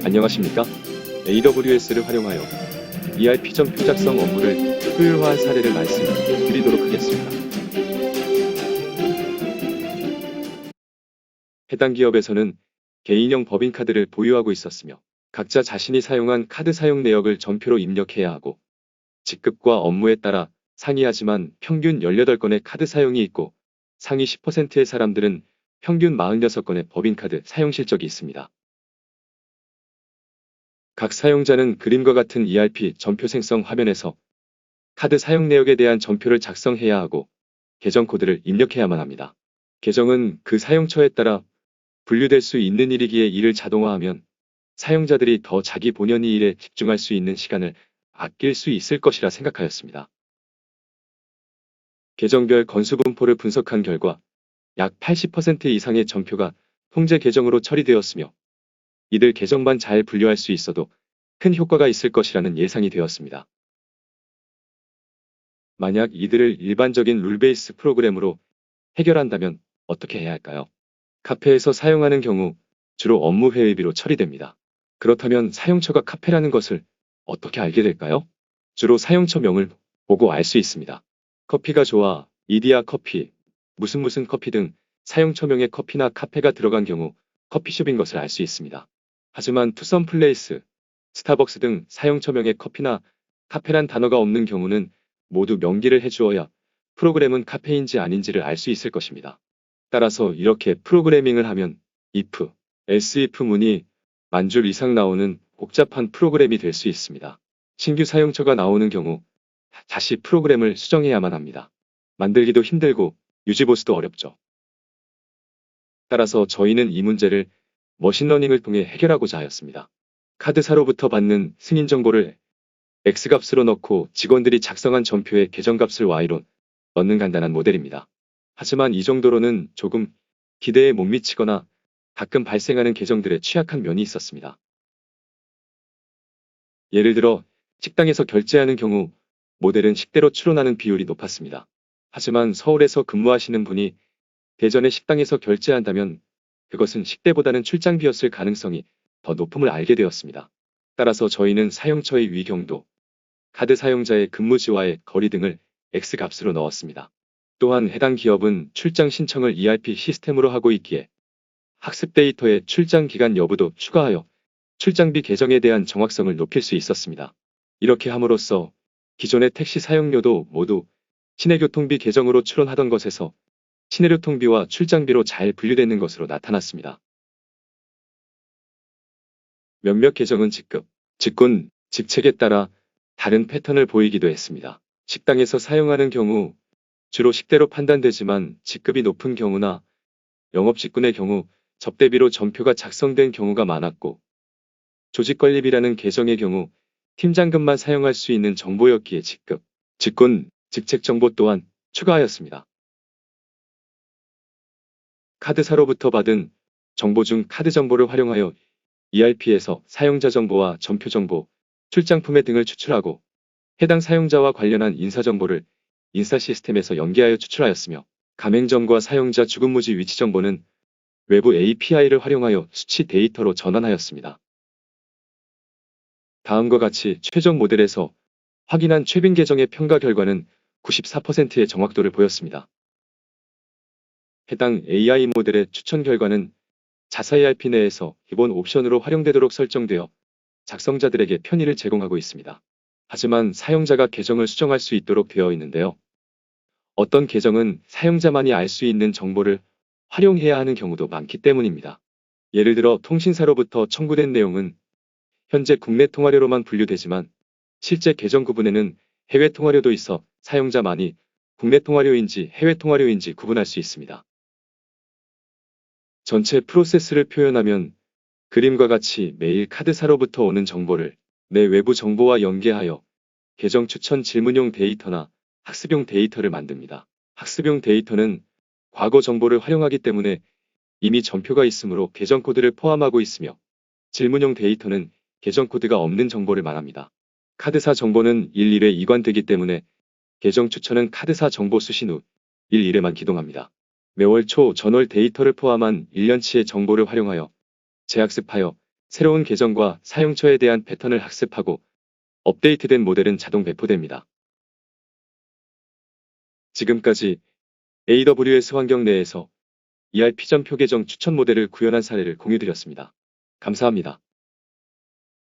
안녕하십니까? AWS를 활용하여 ERP 점표 작성 업무를 효율화한 사례를 말씀드리도록 하겠습니다. 해당 기업에서는 개인형 법인카드를 보유하고 있었으며 각자 자신이 사용한 카드 사용 내역을 전표로 입력해야 하고 직급과 업무에 따라 상이하지만 평균 18건의 카드 사용이 있고 상위 10%의 사람들은 평균 46건의 법인카드 사용 실적이 있습니다. 각 사용자는 그림과 같은 ERP 전표 생성 화면에서 카드 사용 내역에 대한 전표를 작성해야 하고 계정 코드를 입력해야만 합니다. 계정은 그 사용처에 따라 분류될 수 있는 일이기에 이를 자동화하면 사용자들이 더 자기 본연의 일에 집중할 수 있는 시간을 아낄 수 있을 것이라 생각하였습니다. 계정별 건수 분포를 분석한 결과 약 80% 이상의 전표가 통제 계정으로 처리되었으며 이들 계정만 잘 분류할 수 있어도 큰 효과가 있을 것이라는 예상이 되었습니다. 만약 이들을 일반적인 룰베이스 프로그램으로 해결한다면 어떻게 해야 할까요? 카페에서 사용하는 경우 주로 업무 회의비로 처리됩니다. 그렇다면 사용처가 카페라는 것을 어떻게 알게 될까요? 주로 사용처명을 보고 알 수 있습니다. 커피가 좋아, 이디야 커피, 무슨 커피 등 사용처명에 커피나 카페가 들어간 경우 커피숍인 것을 알 수 있습니다. 하지만 투썸 플레이스, 스타벅스 등 사용처명에 커피나 카페란 단어가 없는 경우는 모두 명기를 해주어야 프로그램은 카페인지 아닌지를 알 수 있을 것입니다. 따라서 이렇게 프로그래밍을 하면 if, else-if 문이 만줄 이상 나오는 복잡한 프로그램이 될 수 있습니다. 신규 사용처가 나오는 경우 다시 프로그램을 수정해야만 합니다. 만들기도 힘들고 유지보수도 어렵죠. 따라서 저희는 이 문제를 머신러닝을 통해 해결하고자 하였습니다. 카드사로부터 받는 승인 정보를 X값으로 넣고 직원들이 작성한 전표에 계정값을 Y로 넣는 간단한 모델입니다. 하지만 이 정도로는 조금 기대에 못 미치거나 가끔 발생하는 계정들의 취약한 면이 있었습니다. 예를 들어 식당에서 결제하는 경우 모델은 식대로 추론하는 비율이 높았습니다. 하지만 서울에서 근무하시는 분이 대전의 식당에서 결제한다면 그것은 식대보다는 출장비였을 가능성이 더 높음을 알게 되었습니다. 따라서 저희는 사용처의 위경도, 카드 사용자의 근무지와의 거리 등을 X값으로 넣었습니다. 또한 해당 기업은 출장 신청을 ERP 시스템으로 하고 있기에 학습 데이터의 출장 기간 여부도 추가하여 출장비 계정에 대한 정확성을 높일 수 있었습니다. 이렇게 함으로써 기존의 택시 사용료도 모두 시내교통비 계정으로 추론하던 것에서 시내교통비와 출장비로 잘 분류되는 것으로 나타났습니다. 몇몇 계정은 직급, 직군, 직책에 따라 다른 패턴을 보이기도 했습니다. 식당에서 사용하는 경우 주로 식대로 판단되지만 직급이 높은 경우나 영업직군의 경우 접대비로 전표가 작성된 경우가 많았고 조직관리비라는 계정의 경우 팀장급만 사용할 수 있는 정보였기에 직급, 직군, 직책 정보 또한 추가하였습니다. 카드사로부터 받은 정보 중 카드 정보를 활용하여 ERP에서 사용자 정보와 전표 정보, 출장품의 등을 추출하고 해당 사용자와 관련한 인사 정보를 인사 시스템에서 연계하여 추출하였으며 가맹점과 사용자 주근무지 위치 정보는 외부 API를 활용하여 수치 데이터로 전환하였습니다. 다음과 같이 최종 모델에서 확인한 최빈 계정의 평가 결과는 94%의 정확도를 보였습니다. 해당 AI 모델의 추천 결과는 자사 ERP 내에서 기본 옵션으로 활용되도록 설정되어 작성자들에게 편의를 제공하고 있습니다. 하지만 사용자가 계정을 수정할 수 있도록 되어 있는데요. 어떤 계정은 사용자만이 알 수 있는 정보를 활용해야 하는 경우도 많기 때문입니다. 예를 들어 통신사로부터 청구된 내용은 현재 국내 통화료로만 분류되지만 실제 계정 구분에는 해외 통화료도 있어 사용자만이 국내 통화료인지 해외 통화료인지 구분할 수 있습니다. 전체 프로세스를 표현하면 그림과 같이 매일 카드사로부터 오는 정보를 내 외부 정보와 연계하여 계정 추천 질문용 데이터나 학습용 데이터를 만듭니다. 학습용 데이터는 과거 정보를 활용하기 때문에 이미 전표가 있으므로 계정 코드를 포함하고 있으며 질문용 데이터는 계정 코드가 없는 정보를 말합니다. 카드사 정보는 1일에 이관되기 때문에 계정 추천은 카드사 정보 수신 후 1일에만 기동합니다. 매월 초 전월 데이터를 포함한 1년치의 정보를 활용하여 재학습하여 새로운 계정과 사용처에 대한 패턴을 학습하고 업데이트된 모델은 자동 배포됩니다. 지금까지 AWS 환경 내에서 ERP 전 표계정 추천 모델을 구현한 사례를 공유드렸습니다. 감사합니다.